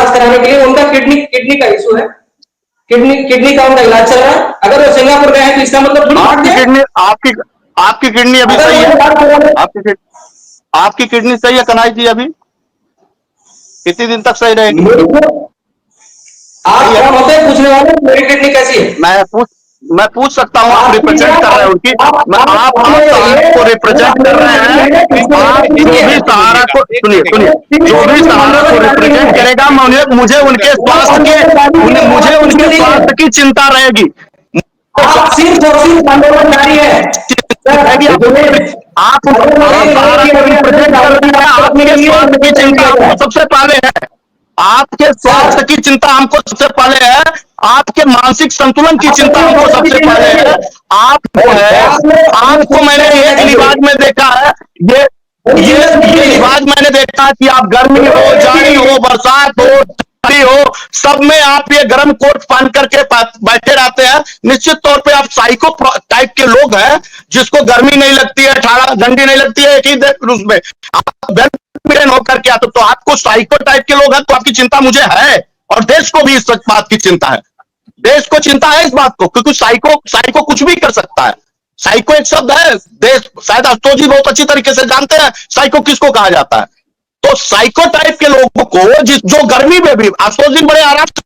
इलाज कराने के लिए, उनका किडनी किडनी का इशू है, किडनी का उनका इलाज चल रहा है। अगर वो सिंगापुर गए हैं तो इसका मतलब थोड़ी आपकी किडनी आपकी किडनी अभी सही है? आपकी किडनी सही है कन्हैया जी? अभी कितनी दिन तक सही रहेगी? आप कौन होते हैं पूछने वाले? मेरी किडनी कैसी है? मैं पूछ सकता हूँ? आप रिप्रेजेंट कर रहे हैं उनकी। आप सहारा को रिप्रेजेंट कर रहे हैं। आप जो भी सहारा को, सुनिए, जो भी सहारा को रिप्रेजेंट करेगा, मुझे उनके स्वास्थ्य की चिंता रहेगी। आप सिर्फ और सिर्फ आंदोलनकारी है। आप सहारा को रिप्रेजेंट कर रहे हैं, आपके स्वास्थ्य की चिंता हमको सबसे पहले है। आपके स्वास्थ्य की चिंता हमको सबसे पहले है। आपके मानसिक संतुलन की चिंता हमको सबसे पहले है। आपको मैंने एक लिबाज में देखा है, ये लिबाज मैंने देखा कि आप गर्मी हो, जाड़ी हो, बरसात हो, ठंडी हो, सब में आप ये गर्म कोट पहन करके बैठे रहते हैं। निश्चित तौर पे आप साइको टाइप के लोग हैं, जिसको गर्मी नहीं लगती है, ठंडी नहीं लगती है, एक ही उसमें आप होकर के आते। तो आपको साइको टाइप के लोग हैं, तो आपकी चिंता मुझे है, और देश को भी इस बात की चिंता है। देश को चिंता है इस बात को, क्योंकि साइको कुछ भी कर सकता है। साइको एक शब्द है, देश शायद आशुतोष जी बहुत अच्छी तरीके से जानते हैं साइको किसको कहा जाता है। तो साइको टाइप के लोगों को, जो गर्मी में भी, आशुतोष जी बड़े आराम से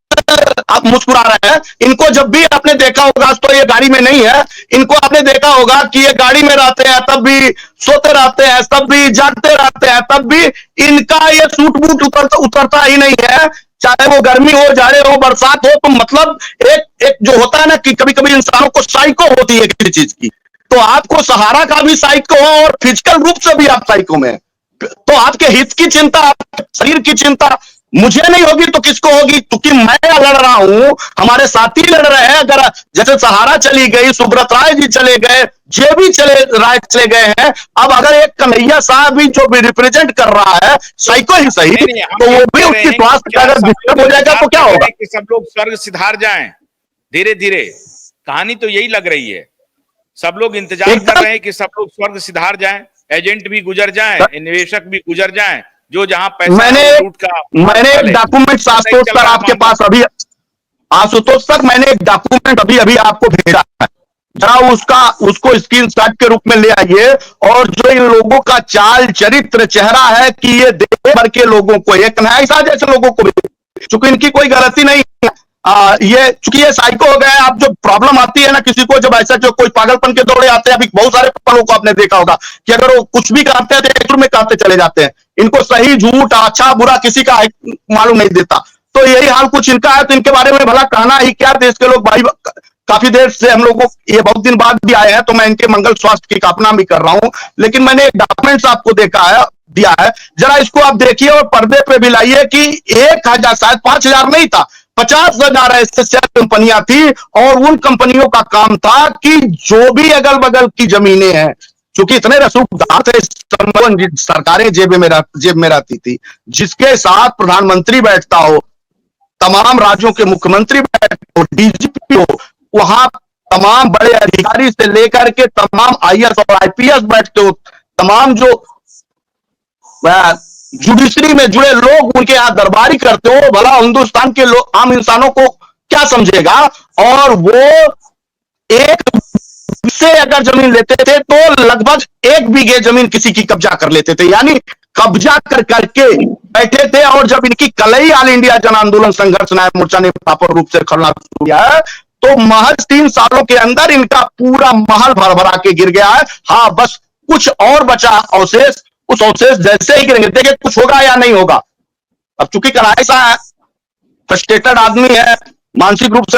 आप मुस्कुरा रहे हैं, इनको जब भी आपने देखा होगा, तो ये गाड़ी में नहीं है, इनको आपने देखा होगा कि ये गाड़ी में रहते हैं, तब भी सोते रहते हैं, तब भी जागते रहते हैं, तब भी इनका ये सूट बूट उतरता ही नहीं है, चाहे वो गर्मी हो, जाड़े हो, बरसात हो। तो मतलब एक जो होता है ना कि कभी कभी इंसानों को साइको होती है किसी चीज की, तो आपको सहारा का भी साइको हो और फिजिकल रूप से भी आप साइको में। तो आपके हित की चिंता, आपके शरीर की चिंता मुझे नहीं होगी तो किसको होगी? क्योंकि मैं लड़ रहा हूं, हमारे साथी लड़ रहे हैं। अगर जैसे सहारा चली गई, सुब्रत राय जी चले गए, जेबी राय चले गए हैं, अब अगर एक कन्हैया साहब भी जो भी रिप्रेजेंट कर रहा है, साइको ही सही, तो वो भी उसकी स्वास्थ्य का अगर डिस्टर्ब हो जाएगा तो क्या होगा? कि सब लोग स्वर्ग सिधार जाएं धीरे धीरे। कहानी तो यही लग रही है। सब लोग इंतजार कर रहे हैं कि सब लोग स्वर्ग सिधार जाएं, एजेंट भी गुजर जाएं, निवेशक भी गुजर जाएं, जो जहां पैसा मैंने एक डॉक्यूमेंट आशुतोष सर आपके पास अभी, आशुतोष सर मैंने एक डॉक्यूमेंट अभी आपको भेजा है, जरा उसको स्क्रीनशॉट के रूप में ले आइए। और जो इन लोगों का चाल चरित्र चेहरा है कि ये देश भर के लोगों को, ये कन्हैया जैसे लोगों को भी, चूंकि इनकी कोई गलती नहीं है, ये चूंकि ये साइको हो गए। आप जो प्रॉब्लम आती है ना किसी को, जब ऐसा जो कोई पागलपन के दौड़े आते हैं, अभी बहुत सारे लोगों को आपने देखा होगा कि अगर वो कुछ भी करते हैं तो में कहते चले जाते हैं। इनको सही झूठ, अच्छा बुरा किसी का मालूम नहीं देता। तो यही हाल कुछ इनका है। तो इनके बारे में भला कहना ही क्या? देश के लोग भाई काफी देर से हम लोगों को, ये बहुत दिन बाद भी आए हैं, तो मैं इनके मंगल स्वास्थ्य की कामना भी कर रहा हूं। लेकिन मैंने एक डॉक्यूमेंट्स आपको दिया है, जरा इसको आप देखिए और पर्दे पे भी लाइए कि 1000, शायद 5000 नहीं था, 50,000 ऐसे शेयर कंपनियां थी, और उन कंपनियों का काम था कि जो भी अगल बगल की जमीनें हैं, चूंकि इतने रसूखदार थे, सरकारें जेब में रहती थी, जिसके साथ प्रधानमंत्री बैठता हो, तमाम राज्यों के मुख्यमंत्री बैठते हो, डीजीपी हो, वहां तमाम बड़े अधिकारी से लेकर के तमाम आईएएस और आईपीएस बैठते हो, तमाम जो जुडिशरी में जुड़े लोग उनके यहां दरबारी करते हो। भला हिंदुस्तान के लोग, आम इंसानों को क्या समझेगा? और वो एक से अगर जमीन लेते थे तो लगभग 1 बीघे जमीन किसी की कब्जा कर लेते थे, यानी कब्जा करके बैठे थे। और जब इनकी कलई ऑल इंडिया जन आंदोलन संघर्ष न्याय मोर्चा ने प्रॉपर रूप से खड़ना शुरू किया है, तो महज 3 सालों के अंदर इनका पूरा महल भरभरा के गिर गया है। हाँ, बस कुछ और बचा अवशेष, उस अवशेष जैसे ही गिरेंगे, देखिए कुछ होगा या नहीं होगा। अब चूंकि कन्हैया है, फ्रस्ट्रेटेड आदमी है, मानसिक रूप से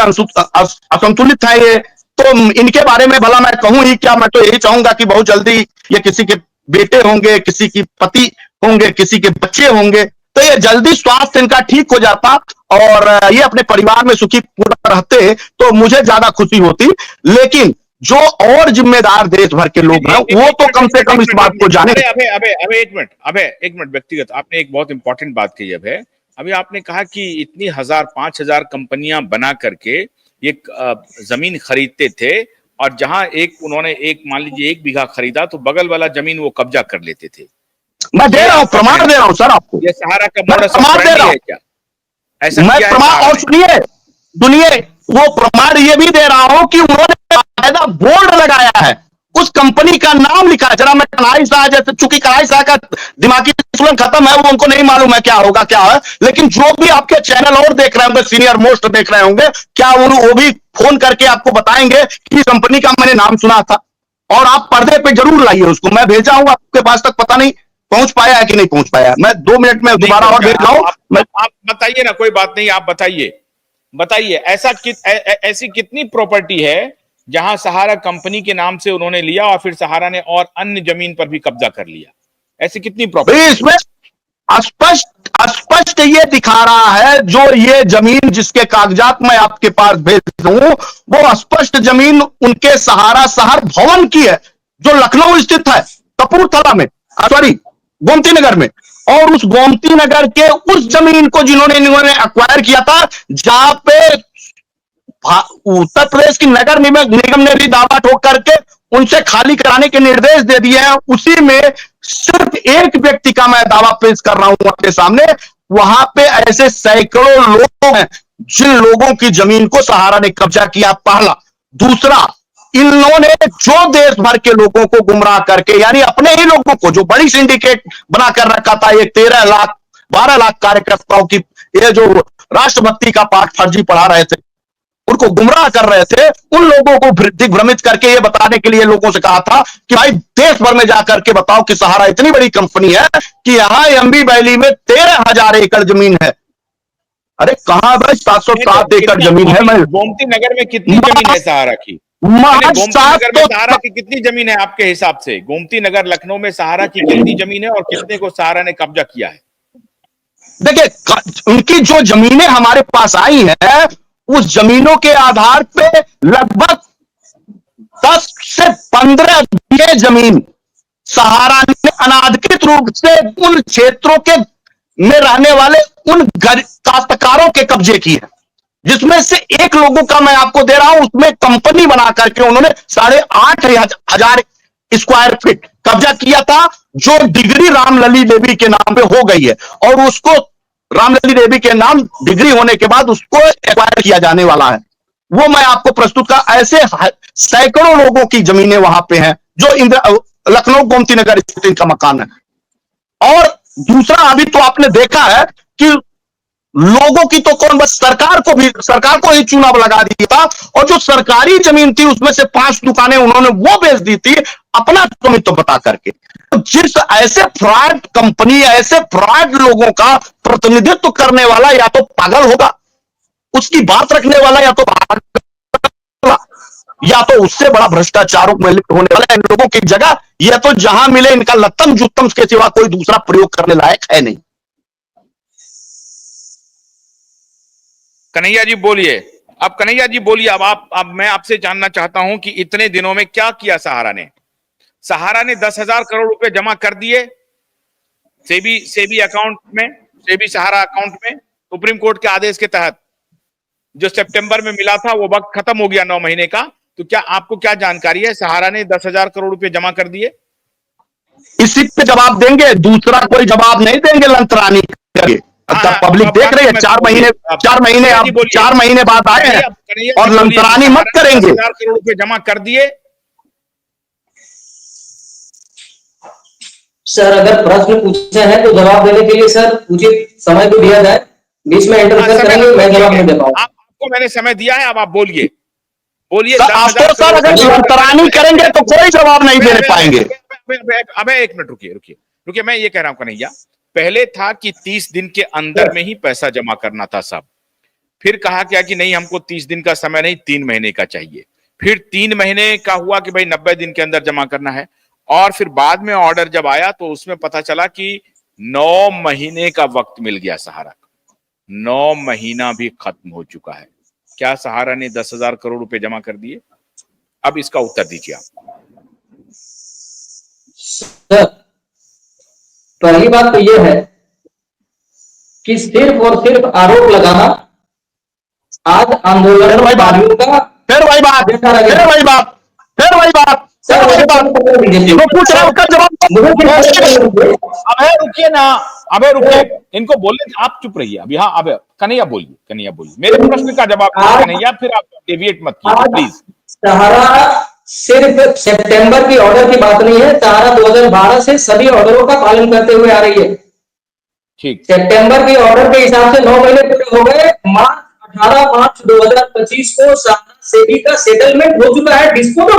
असंतुलित है ये, तो इनके बारे में भला मैं कहूं ही क्या? मैं तो यही चाहूंगा कि बहुत जल्दी ये किसी के बेटे होंगे, किसी की पति होंगे, किसी के बच्चे होंगे, तो ये जल्दी स्वास्थ्य इनका ठीक हो जाता और ये अपने परिवार में सुखी पूरा रहते, तो मुझे ज्यादा खुशी होती। लेकिन जो और जिम्मेदार देश भर के लोग हैं, वो तो कम से कम इस बात को जाने। अबे एक मिनट व्यक्तिगत, आपने एक बहुत इंपॉर्टेंट बात कही। अभी आपने कहा कि इतनी 1000-5000 कंपनियां बना करके ये जमीन खरीदते थे, और जहां उन्होंने मान लीजिए 1 बीघा खरीदा, तो बगल वाला जमीन वो कब्जा कर लेते थे। मैं दे रहा हूं, प्रमाण दे रहा हूं सर आपको। ये सहारा का प्रमाण दे रहा हूं क्या? ऐसा मैं किया है प्रमाण, सहारा और ने? सुनिए सुनिए, वो प्रमाण ये भी दे रहा हूं कि उन्होंने बाकायदा बोर्ड लगाया है, उस कंपनी का नाम लिखा है। जरा मैं कन्हई शाह, जैसे चूंकि कन्हई शाह का दिमागी संतुलन खत्म है, वो उनको नहीं मालूम है क्या होगा क्या है, लेकिन जो भी आपके चैनल और देख रहे होंगे, सीनियर मोस्ट देख रहे होंगे, क्या वो भी फोन करके आपको बताएंगे कि इस कंपनी का मैंने नाम सुना था, और आप पर्दे पे जरूर लाइए उसको। मैं भेजा हूं आपके पास तक, पता नहीं पहुंच पाया है कि नहीं पहुंच पाया। मैं 2 मिनट में नहीं दोबारा और पहुंचा। भेज रहा हूं। आप बताइए ना, कोई बात नहीं, आप बताइए बताइए। ऐसी कितनी प्रॉपर्टी है जहां सहारा कंपनी के नाम से उन्होंने लिया और फिर सहारा ने और अन्य जमीन पर भी कब्जा कर लिया? ऐसी कितनी प्रॉपर्टी भाई है? इसमें स्पष्ट स्पष्ट ये दिखा रहा है, जो ये जमीन जिसके कागजात मैं आपके पास भेज दूं, वो स्पष्ट जमीन उनके सहारा शहर भवन की है, जो लखनऊ स्थित है, कपूरथला में, सॉरी गोमती नगर में। और उस गोमती नगर के उस जमीन को इन्होंने एक्वायर किया था, जहां पे उत्तर प्रदेश की नगर निगम ने भी दावा ठोक करके उनसे खाली कराने के निर्देश दे दिए हैं। उसी में सिर्फ एक व्यक्ति का मैं दावा पेश कर रहा हूं आपके सामने, वहां पे ऐसे सैकड़ों लोग हैं जिन लोगों की जमीन को सहारा ने कब्जा किया। पहला। दूसरा, इन लोगों ने जो देश भर के लोगों को गुमराह करके, यानी अपने ही लोगों को, जो बड़ी सिंडिकेट बनाकर रखा था, ये 13 लाख 12 लाख कार्यकर्ताओं की, ये जो राष्ट्रभक्ति का पाठ फर्जी पढ़ा रहे थे, उनको गुमराह कर रहे थे, उन लोगों को दिग्भ्रमित करके ये बताने के लिए लोगों से कहा था कि भाई देश भर में जाकर के बताओ कि सहारा इतनी बड़ी कंपनी है कि यहां एमबी वैली में 13,000 एकड़ जमीन है। अरे कहां भाई, 707 एकड़ जमीन है। मैं गोमती नगर में कितनी जमीन है सहारा की? गोमती नगर में सहारा की कितनी जमीन है आपके हिसाब से? गोमती नगर लखनऊ में सहारा की कितनी जमीन है और कितने को सहारा ने कब्जा किया है? देखिए, उनकी जो जमीनें हमारे पास आई हैं, उस जमीनों के आधार पे लगभग 10 से 15 बीघे जमीन सहारा ने अनाधिकृत रूप से उन क्षेत्रों के में रहने वाले उन काश्तकारों के कब्जे की है, जिसमें से एक लोगों का मैं आपको दे रहा हूं, उसमें कंपनी बना करके उन्होंने 8,500 स्क्वायर फीट कब्जा किया था, जो डिग्री रामलली देवी के नाम पे हो गई है, और उसको रामलली देवी के नाम डिग्री होने के बाद उसको एक्वायर किया जाने वाला है। वो मैं आपको प्रस्तुत का, ऐसे सैकड़ों लोगों की जमीनें वहां पे हैं, जो लखनऊ गोमती नगर स्थित इनका मकान है। और दूसरा, अभी तो आपने देखा है कि लोगों की तो कौन, बस सरकार को ही चूना लगा दिया था, और जो सरकारी जमीन थी उसमें से 5 दुकानें उन्होंने वो बेच दी थी अपना स्वामित्व बता करके। जिस ऐसे फ्रॉड कंपनी, ऐसे फ्रॉड लोगों का प्रतिनिधित्व करने वाला या तो पागल होगा, उसकी बात रखने वाला या तो पागल, या तो उससे बड़ा भ्रष्टाचारों में लिप्त होने वाला इन लोगों की जगह, या तो जहां मिले इनका लत्तम जुत्तम के सिवा कोई दूसरा प्रयोग करने लायक है नहीं। कन्हैया जी बोलिए। अब कन्हैया जी बोलिए। अब मैं आपसे जानना चाहता हूं कि इतने दिनों में क्या किया सहारा ने? सहारा ने 10,000 करोड़ रुपए जमा कर दिए सेबी अकाउंट में, सेबी सहारा अकाउंट में, सुप्रीम कोर्ट के आदेश के तहत। जो सितंबर में मिला था वो वक्त खत्म हो गया 9 महीने का। तो क्या आपको क्या जानकारी है, सहारा ने 10,000 करोड़ रुपए जमा कर दिए? इसी पे जवाब देंगे, दूसरा कोई जवाब नहीं देंगे लंतरानी करके। पब्लिक देख रही है, 4 महीने बाद आए हैं, और लंतरानी मत करेंगे। 10,000 करोड़ रुपए जमा कर दिए। सर, अगर प्रश्न पूछे हैं तो जवाब देने के लिए सर उचित समय तो दिया जाए, बीच में इंटरफेयर करेंगे, मैं जवाब नहीं दे पाऊंगा। आपको मैंने समय दिया है, अब आप बोलिए। सर अगर लंतरानी करेंगे तो कोई जवाब नहीं दे पाएंगे। अबे एक मिनट रुकिए, मैं ये कह रहा हूं कन्हैया, पहले था कि 30 दिन के अंदर में ही पैसा जमा करना था सब। फिर कहा क्या कि नहीं, हमको 30 दिन का समय नहीं, 3 महीने का चाहिए। फिर 3 महीने का हुआ कि भाई 90 दिन के अंदर जमा करना है। और फिर बाद में ऑर्डर जब आया तो उसमें पता चला कि 9 महीने का वक्त मिल गया सहारा को। 9 महीना भी खत्म हो चुका है। क्या सहारा ने 10,000 करोड़ रुपए जमा कर दिए? अब इसका उत्तर दीजिए आप। सर, पहली बात तो यह है कि सिर्फ और सिर्फ आरोप लगाना आज आंदोलनकारियों का फिर वही बात सर वही बात वो पूछ रहा है, उसका जवाब मुझे अबे रुकिए ना, अबे रुकिए, इनको बोले आप चुप रहिए अभी। हाँ अब कन्हैया बोलिए, कन्हैया बोलिए, मेरे प्रश्न का जवाब दीजिए कन्हैया, फिर आप डेविएट मत कीजिए प्लीज। सहारा सिर्फ सितंबर की ऑर्डर की बात नहीं है, सहारा 2012 से सभी ऑर्डरों का पालन करते हुए आ रही है। ठीक, सितंबर की ऑर्डर के हिसाब से 9 महीने पूरे हो गए। 18 मार्च 2025 को सहारा सेबी का सेटलमेंट हो चुका है, डिस्प्यूट